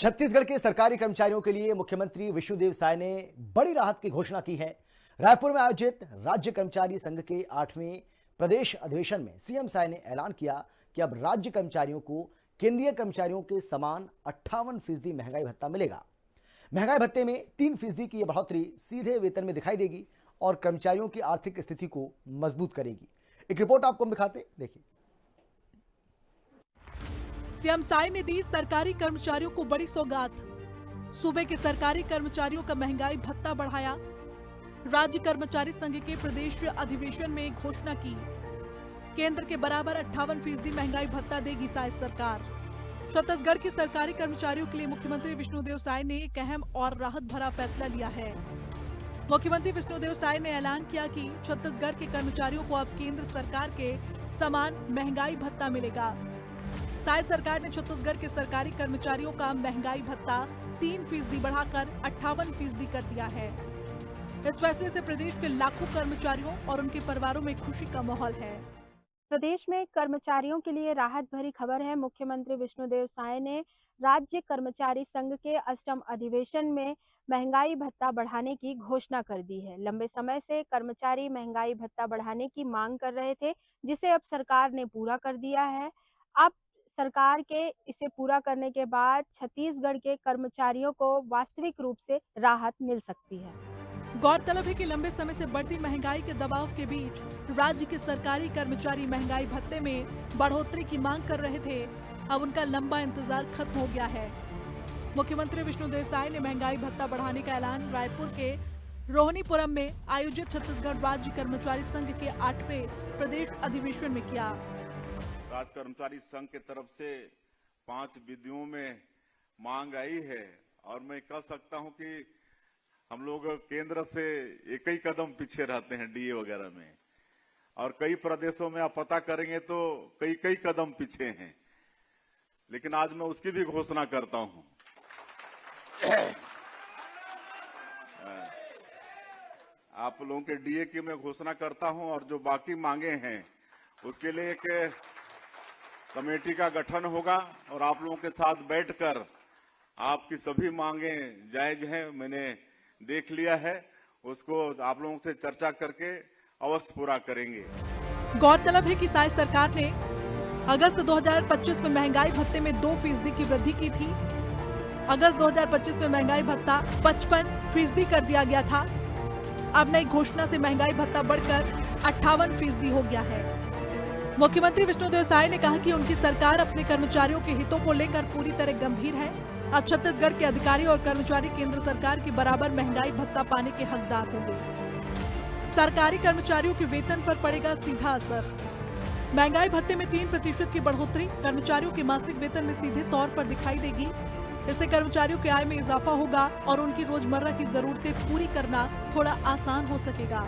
छत्तीसगढ़ के सरकारी कर्मचारियों के लिए मुख्यमंत्री विष्णुदेव साय ने बड़ी राहत की घोषणा की है। रायपुर में आयोजित राज्य कर्मचारी संघ के 8वें प्रदेश अधिवेशन में सीएम साय ने ऐलान किया कि अब राज्य कर्मचारियों को केंद्रीय कर्मचारियों के समान 58% महंगाई भत्ता मिलेगा। महंगाई भत्ते में 3% की यह बढ़ोतरी सीधे वेतन में दिखाई देगी और कर्मचारियों की आर्थिक स्थिति को मजबूत करेगी। एक रिपोर्ट आपको हम दिखाते, देखिए। सीएम साय ने दी सरकारी कर्मचारियों को बड़ी सौगात। सूबे के सरकारी कर्मचारियों का महंगाई भत्ता बढ़ाया। राज्य कर्मचारी संघ के प्रदेश अधिवेशन में घोषणा की। केंद्र के बराबर 58% महंगाई भत्ता देगी साय सरकार। छत्तीसगढ़ के सरकारी कर्मचारियों के लिए मुख्यमंत्री विष्णुदेव साय ने एक अहम और राहत भरा फैसला लिया है। मुख्यमंत्री विष्णुदेव साय ने ऐलान किया कि छत्तीसगढ़ के कर्मचारियों को अब केंद्र सरकार के समान महंगाई भत्ता मिलेगा। साय सरकार ने छत्तीसगढ़ के सरकारी कर्मचारियों का महंगाई भत्ता 3% बढ़ाकर 58% कर दिया है। इस फैसले से प्रदेश के लाखों कर्मचारियों और उनके परिवारों में खुशी का माहौल है। प्रदेश में कर्मचारियों के लिए राहत भरी खबर है। मुख्यमंत्री विष्णुदेव साय ने राज्य कर्मचारी संघ के 8वें अधिवेशन में महंगाई भत्ता बढ़ाने की घोषणा कर दी है। लंबे समय से कर्मचारी महंगाई भत्ता बढ़ाने की मांग कर रहे थे, जिसे अब सरकार ने पूरा कर दिया है। अब सरकार के इसे पूरा करने के बाद छत्तीसगढ़ के कर्मचारियों को वास्तविक रूप से राहत मिल सकती है। गौरतलब है कि लंबे समय से बढ़ती महंगाई के दबाव के बीच राज्य के सरकारी कर्मचारी महंगाई भत्ते में बढ़ोतरी की मांग कर रहे थे। अब उनका लंबा इंतजार खत्म हो गया है। मुख्यमंत्री विष्णुदेव साय ने महंगाई भत्ता बढ़ाने का ऐलान रायपुर के रोहिणीपुरम में आयोजित छत्तीसगढ़ राज्य कर्मचारी संघ के 8वें प्रदेश अधिवेशन में किया। राज्य कर्मचारी संघ की तरफ से 5 विधियों में मांग आई है और मैं कह सकता हूं कि हम लोग केंद्र से एक ही कदम पीछे रहते हैं डीए वगैरह में, और कई प्रदेशों में आप पता करेंगे तो कई कदम पीछे हैं। लेकिन आज मैं उसकी भी घोषणा करता हूं। आप लोगों के डीए की मैं घोषणा करता हूं, और जो बाकी मांगे हैं उसके लिए एक कमेटी का गठन होगा और आप लोगों के साथ बैठकर आपकी सभी मांगे जायज हैं, मैंने देख लिया है, उसको आप लोगों से चर्चा करके अवश्य पूरा करेंगे। गौरतलब है कि साय सरकार ने अगस्त 2025 में महंगाई भत्ते में 2% की वृद्धि की थी। अगस्त 2025 में महंगाई भत्ता 55% कर दिया गया था। अब नई घोषणा से महंगाई भत्ता बढ़कर 58% हो गया है। मुख्यमंत्री विष्णुदेव साय ने कहा कि उनकी सरकार अपने कर्मचारियों के हितों को लेकर पूरी तरह गंभीर है। अब छत्तीसगढ़ के अधिकारी और कर्मचारी केंद्र सरकार के बराबर महंगाई भत्ता पाने के हकदार होंगे। सरकारी कर्मचारियों के वेतन पर पड़ेगा सीधा असर। महंगाई भत्ते में 3% की बढ़ोतरी कर्मचारियों के मासिक वेतन में सीधे तौर पर दिखाई देगी। इससे कर्मचारियों की आय में इजाफा होगा और उनकी रोजमर्रा की जरूरतें पूरी करना थोड़ा आसान हो सकेगा।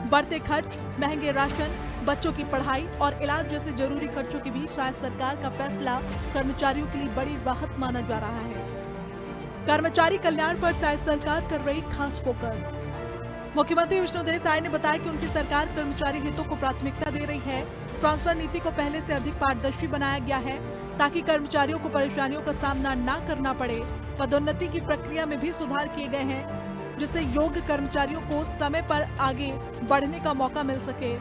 बढ़ते खर्च, महंगे राशन, बच्चों की पढ़ाई और इलाज जैसे जरूरी खर्चों के बीच राज्य सरकार का फैसला कर्मचारियों के लिए बड़ी राहत माना जा रहा है। कर्मचारी कल्याण पर राज्य सरकार कर रही खास फोकस। मुख्यमंत्री विष्णुदेव साय ने बताया कि उनकी सरकार कर्मचारी हितों को प्राथमिकता दे रही है। ट्रांसफर नीति को पहले से अधिक पारदर्शी बनाया गया है ताकि कर्मचारियों को परेशानियों का सामना न करना पड़े। पदोन्नति की प्रक्रिया में भी सुधार किए गए हैं, जिससे योग्य कर्मचारियों को समय पर आगे बढ़ने का मौका मिल सके।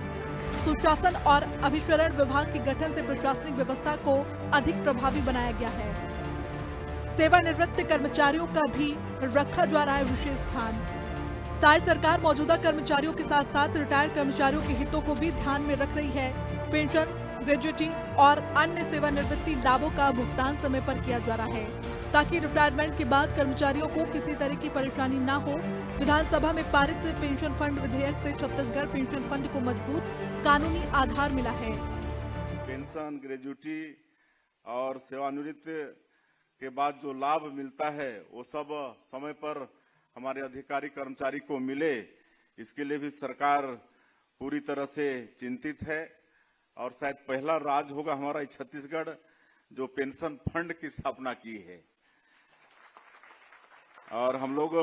सुशासन और अभिसरण विभाग के गठन से प्रशासनिक व्यवस्था को अधिक प्रभावी बनाया गया है। सेवानिवृत्त कर्मचारियों का भी रखा जा रहा है विशेष ध्यान। साय सरकार मौजूदा कर्मचारियों के साथ साथ रिटायर्ड कर्मचारियों के हितों को भी ध्यान में रख रही है। पेंशन, ग्रेजुएटी और अन्य सेवानिवृत्ति लाभों का भुगतान समय पर किया जा रहा है ताकि रिटायरमेंट के बाद कर्मचारियों को किसी तरह की परेशानी न हो। विधानसभा में पारित पेंशन फंड विधेयक से छत्तीसगढ़ पेंशन फंड को मजबूत कानूनी आधार मिला है। पेंशन, ग्रेजुएटी और सेवानिवृत्ति के बाद जो लाभ मिलता है वो सब समय पर हमारे अधिकारी कर्मचारी को मिले, इसके लिए भी सरकार पूरी तरह से चिंतित है। और शायद पहला राज्य होगा हमारा छत्तीसगढ़ जो पेंशन फंड की स्थापना की है, और हम लोग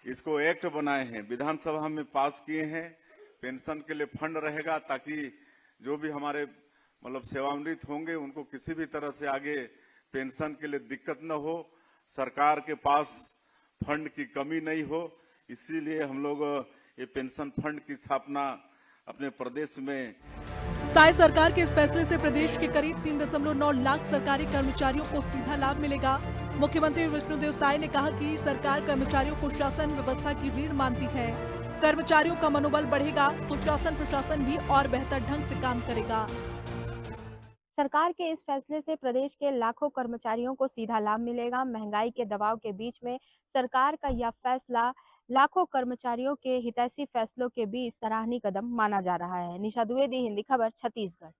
इसको एक्ट बनाए हैं, विधानसभा में पास किए हैं। पेंशन के लिए फंड रहेगा ताकि जो भी हमारे सेवानिवृत्त होंगे उनको किसी भी तरह से आगे पेंशन के लिए दिक्कत न हो। सरकार के पास फंड की कमी नहीं हो, इसीलिए हम लोग ये पेंशन फंड की स्थापना अपने प्रदेश में। साय सरकार के इस फैसले से प्रदेश के करीब 3.9 लाख सरकारी कर्मचारियों को सीधा लाभ मिलेगा। मुख्यमंत्री विष्णुदेव साय ने कहा कि सरकार कर्मचारियों को शासन व्यवस्था की रीढ़ मानती है। कर्मचारियों का मनोबल बढ़ेगा तो शासन प्रशासन भी और बेहतर ढंग से काम करेगा। सरकार के इस फैसले से प्रदेश के लाखों कर्मचारियों को सीधा लाभ मिलेगा। महंगाई के दबाव के बीच में सरकार का यह फैसला लाखों कर्मचारियों के हितैषी फैसलों के बीच सराहनीय कदम माना जा रहा है। निशा द्विवेदी, हिंदी खबर, छत्तीसगढ़।